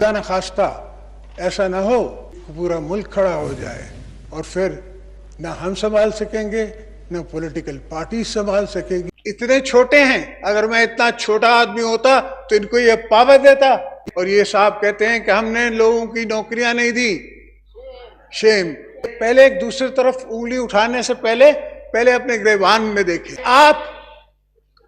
खुदा न खास्ता ऐसा ना हो पूरा मुल्क खड़ा हो जाए और फिर ना हम संभाल सकेंगे ना पॉलिटिकल पार्टी संभाल सकेगी। इतने छोटे हैं, अगर मैं इतना छोटा आदमी होता तो इनको ये पावर देता। और ये साहब कहते हैं कि हमने लोगों की नौकरियां नहीं दी। शेम। पहले एक दूसरी तरफ उंगली उठाने से पहले अपने गिरबान में देखें। आप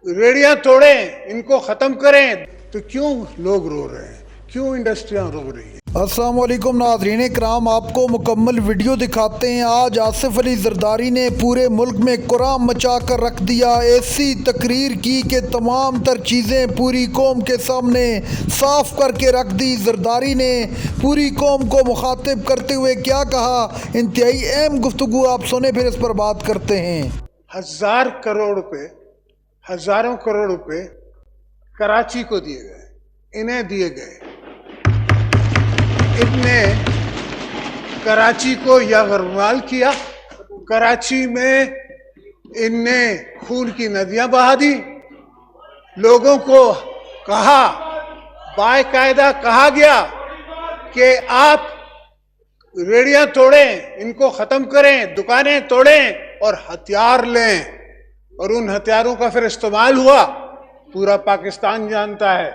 रेडियां तोड़ें, इनको खत्म करें, तो क्यों लोग रो रहे हैं, क्यों इंडस्ट्रियां रो रही हैं? अस्सलाम वालेकुम नाज़रीन इकराम, आपको मुकम्मल वीडियो दिखाते हैं। आज आसिफ अली जरदारी ने पूरे मुल्क में कुराम मचा कर रख दिया। ऐसी तकरीर की कि तमाम तर चीज़ें पूरी कौम के सामने साफ करके रख दी। जरदारी ने पूरी कौम को मुखातिब करते हुए क्या कहा, इंतहाई अहम गुफ्तगू आप सुने, फिर इस पर बात करते हैं। हज़ारों करोड़ रुपए कराची को दिए गए, इन्हें दिए गए। इनने कराची को यरगमाल किया। कराची में इनने खून की नदियां बहा दी। लोगों को कहा, बाकायदा कहा गया कि आप रेडियां तोड़ें, इनको खत्म करें, दुकानें तोड़ें और हथियार लें। और उन हथियारों का फिर इस्तेमाल हुआ। पूरा पाकिस्तान जानता है,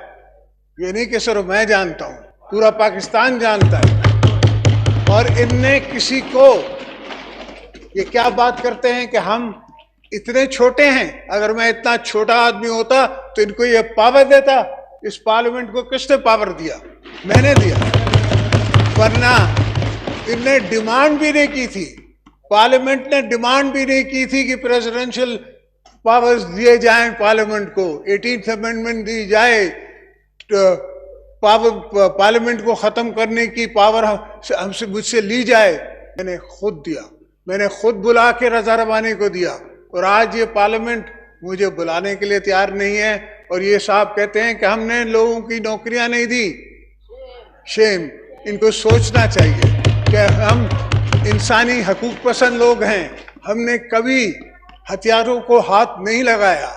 ये नहीं कि सिर्फ मैं जानता हूं, पूरा पाकिस्तान जानता है। और इनने किसी को, ये क्या बात करते हैं कि हम इतने छोटे हैं, अगर मैं इतना छोटा आदमी होता तो इनको ये पावर देता। इस पार्लियामेंट को किसने पावर दिया? मैंने दिया। वरना इनने डिमांड भी नहीं की थी, पार्लियामेंट ने डिमांड भी नहीं की थी कि प्रेसिडेंशियल पावर्स दिए जाएं पार्लियामेंट को, 18th अमेंडमेंट दी जाए, पार्लियामेंट को खत्म करने की पावर हमसे मुझसे ली जाए। मैंने खुद दिया, मैंने खुद बुला के रजा रबानी को दिया। और आज ये पार्लियामेंट मुझे बुलाने के लिए तैयार नहीं है। और ये साहब कहते हैं कि हमने लोगों की नौकरियां नहीं दी। शेम। इनको सोचना चाहिए कि हम इंसानी हकूक पसंद लोग हैं, हमने कभी हथियारों को हाथ नहीं लगाया।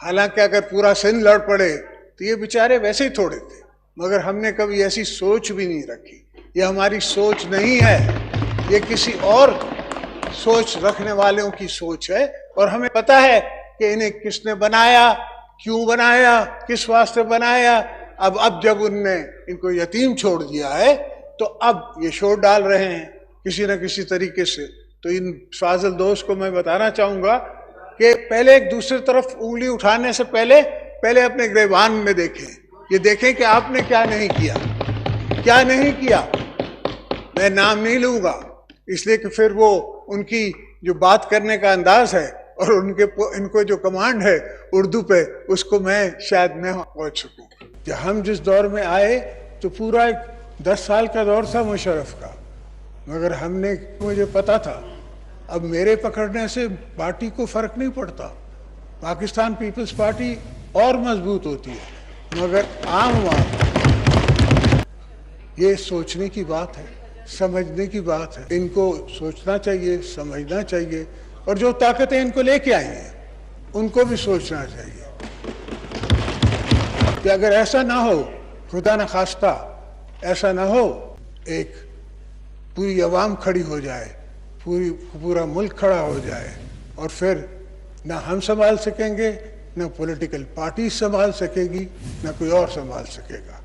हालांकि अगर पूरा सिंध लड़ पड़े तो ये बेचारे वैसे ही थोड़े थे, मगर हमने कभी ऐसी सोच भी नहीं रखी। ये हमारी सोच नहीं है, ये किसी और सोच रखने वालों की सोच है। और हमें पता है कि इन्हें किसने बनाया, क्यों बनाया, किस वास्ते बनाया। अब जब उनने इनको यतीम छोड़ दिया है तो अब ये शोर डाल रहे हैं किसी न किसी तरीके से। तो इन फाजिल दोस्त को मैं बताना चाहूँगा कि पहले एक दूसरी तरफ उंगली उठाने से पहले अपने गिरबान में देखें। ये देखें कि आपने क्या नहीं किया, क्या नहीं किया। मैं नाम नहीं लूँगा, इसलिए कि फिर वो उनकी जो बात करने का अंदाज है और इनको जो कमांड है उर्दू पे, उसको मैं शायद न पहुँच सकूँ। जब हम जिस दौर में आए तो पूरा एक 10 साल का दौर था मुशर्रफ का, मगर मुझे पता था अब मेरे पकड़ने से पार्टी को फर्क नहीं पड़ता। पाकिस्तान पीपल्स पार्टी और मजबूत होती है। मगर आम आदमी, ये सोचने की बात है, समझने की बात है। इनको सोचना चाहिए, समझना चाहिए। और जो ताकतें इनको लेके आई हैं उनको भी सोचना चाहिए कि अगर ऐसा ना हो, खुदा न खास्ता ऐसा ना हो, एक पूरी अवाम खड़ी हो जाए, पूरा मुल्क खड़ा हो जाए और फिर ना हम संभाल सकेंगे, ना पॉलिटिकल पार्टी संभाल सकेगी, ना कोई और संभाल सकेगा।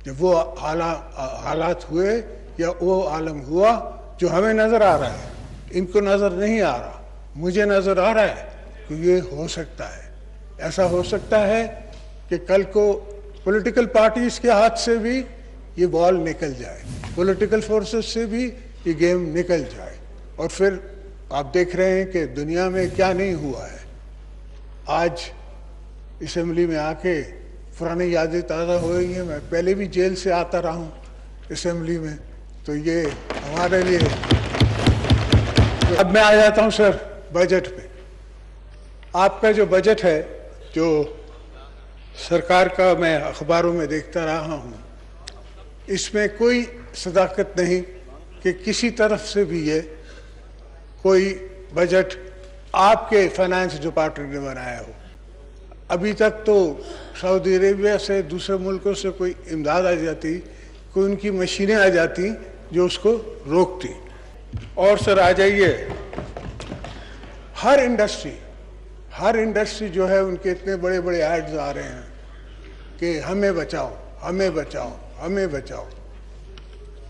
जब वो हालात हुए या वो आलम हुआ जो हमें नज़र आ रहा है, इनको नज़र नहीं आ रहा, मुझे नज़र आ रहा है कि ये हो सकता है। ऐसा हो सकता है कि कल को पॉलिटिकल पार्टीज के हाथ से भी ये बॉल निकल जाए, पॉलिटिकल फोर्सेस से भी ये गेम निकल जाए। और फिर आप देख रहे हैं कि दुनिया में क्या नहीं हुआ है। आज असेंबली में आके पुरानी यादें ताज़ा हो रही हैं। मैं पहले भी जेल से आता रहा हूँ असेंबली में, तो ये हमारे लिए। अब मैं आ जाता हूँ सर बजट पे। आपका जो बजट है, जो सरकार का मैं अखबारों में देखता रहा हूँ, इसमें कोई सदाकत नहीं कि किसी तरफ से भी ये कोई बजट आपके फाइनेंस डिपार्टमेंट ने बनाया हो। अभी तक तो सऊदी अरेबिया से, दूसरे मुल्कों से कोई इमदाद आ जाती, کوئی ان کی مشینیں آ جاتی جو اس کو روکتی. اور سر آ جائیے, ہر انڈسٹری جو ہے ان کے اتنے بڑے بڑے ایڈز آ رہے ہیں کہ ہمیں بچاؤ, ہمیں بچاؤ, ہمیں بچاؤ.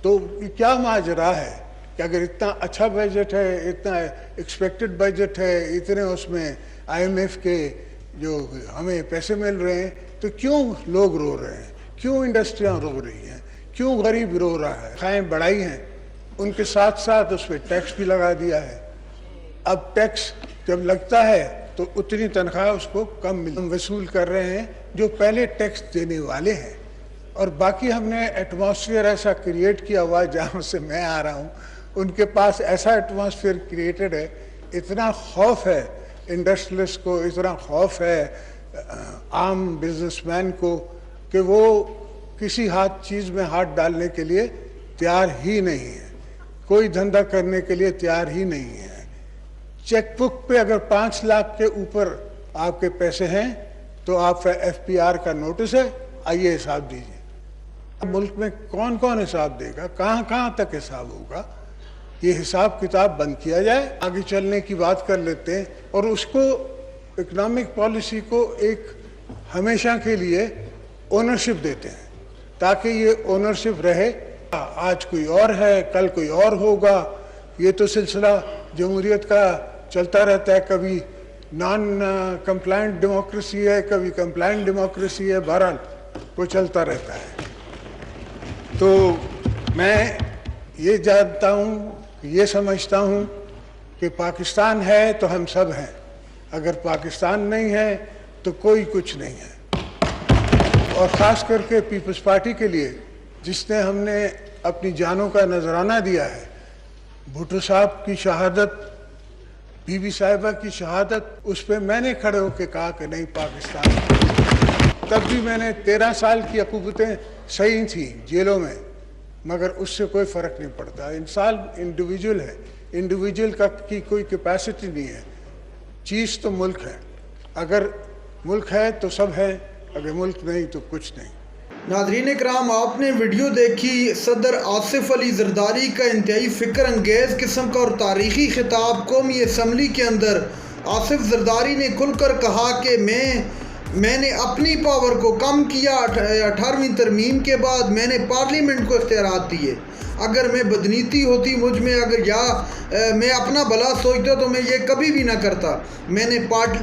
تو یہ کیا ماجرا ہے کہ اگر اتنا اچھا بجٹ ہے, اتنا ایکسپیکٹڈ بجٹ ہے, اتنے اس میں IMF کے جو ہمیں پیسے مل رہے ہیں, تو کیوں لوگ رو رہے ہیں, کیوں انڈسٹریاں رو رہی ہیں, کیوں غریب رو رہا ہے؟ خائیں بڑھائی ہیں, ان کے ساتھ ساتھ اس پہ ٹیکس بھی لگا دیا ہے. اب ٹیکس جب لگتا ہے تو اتنی تنخواہ اس کو کم وصول کر رہے ہیں جو پہلے ٹیکس دینے والے ہیں. اور باقی ہم نے ایٹماسفیئر ایسا کریٹ کیا ہوا, جہاں سے میں آ رہا ہوں ان کے پاس ایسا ایٹماسفیئر کریٹڈ ہے, اتنا خوف ہے انڈسٹریلسٹ کو, اتنا خوف ہے عام بزنس مین کو کہ وہ کسی چیز میں ہاتھ ڈالنے کے لیے تیار ہی نہیں ہے, کوئی دھندا کرنے کے لیے تیار ہی نہیں ہے. چیک بک پہ اگر 5 لاکھ کے اوپر آپ کے پیسے ہیں تو آپ FPR کا نوٹس ہے, آئیے حساب دیجیے. ملک میں کون کون حساب دے گا, کہاں کہاں تک حساب ہوگا؟ یہ حساب کتاب بند کیا جائے, آگے چلنے کی بات کر لیتے ہیں. اور اس کو اکنامک پالیسی کو ایک ہمیشہ کے لیے اونرشپ دیتے ہیں تاکہ یہ اونرشپ رہے. آج کوئی اور ہے, کل کوئی اور ہوگا. یہ تو سلسلہ جمہوریت کا چلتا رہتا ہے, کبھی نان کمپلائنٹ ڈیموکریسی ہے, کبھی کمپلائنٹ ڈیموکریسی ہے, بہرحال وہ چلتا رہتا ہے. تو میں یہ جانتا ہوں, یہ سمجھتا ہوں کہ پاکستان ہے تو ہم سب ہیں, اگر پاکستان نہیں ہے تو کوئی کچھ نہیں ہے. اور خاص کر کے پیپلز پارٹی کے لیے جس نے ہم نے اپنی جانوں کا نذرانہ دیا ہے, بھٹو صاحب کی شہادت, بی بی صاحبہ کی شہادت, اس پہ میں نے کھڑے ہو کے کہا کہ نہیں پاکستان. تب بھی میں نے 13 سال کی عقوبتیں صحیح تھیں جیلوں میں, مگر اس سے کوئی فرق نہیں پڑتا. انسان انڈیویجول ہے, انڈیویجول کی کوئی کیپیسٹی نہیں ہے. چیز تو ملک ہے, اگر ملک ہے تو سب ہے, اگر ملک نہیں تو کچھ نہیں. ناظرین کرام, آپ نے ویڈیو دیکھی صدر آصف علی زرداری کا انتہائی فکر انگیز قسم کا اور تاریخی خطاب. قومی اسمبلی کے اندر آصف زرداری نے کھل کر کہا کہ میں نے اپنی پاور کو کم کیا. 18ویں ترمیم کے بعد میں نے پارلیمنٹ کو اختیارات دیے. اگر میں بدنیتی ہوتی مجھ میں, اگر میں اپنا بھلا سوچتا تو میں یہ کبھی بھی نہ کرتا. میں نے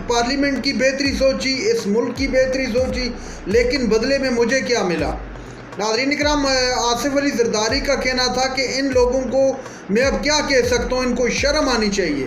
پارلیمنٹ کی بہتری سوچی, اس ملک کی بہتری سوچی, لیکن بدلے میں مجھے کیا ملا؟ ناظرین کرام, آصف علی زرداری کا کہنا تھا کہ ان لوگوں کو میں اب کیا کہہ سکتا ہوں, ان کو شرم آنی چاہیے.